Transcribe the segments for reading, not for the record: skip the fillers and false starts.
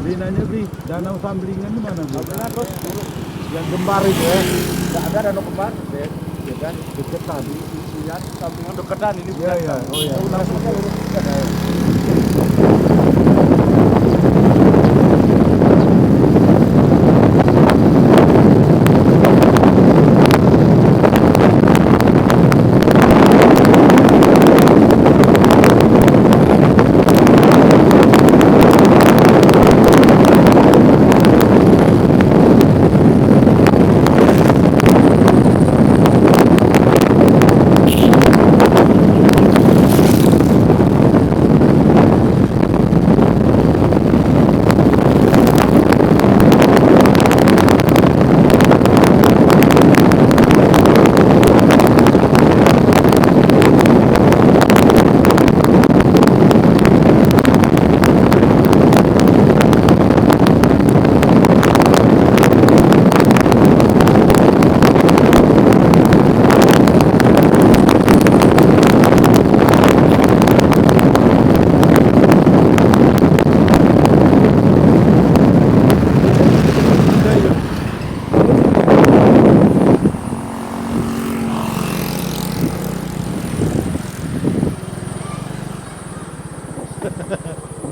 Beli nanya beli, danau Samblingan di mana beli? Sambilan terus Yang gembar itu ya, nggak ada danau kembar, ya kan? deket tadi. Iya, Sambilan deketan ini. Iya iya, oh iya. Langsungnya lurus.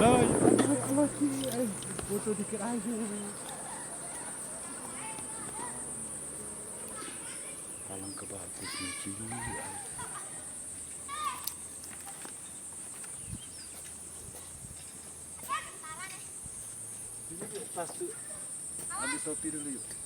Nah, Allah sih, foto dikit aja. Alang kebagus lucu. Ini tas tuh. Ambil topi dulu yuk.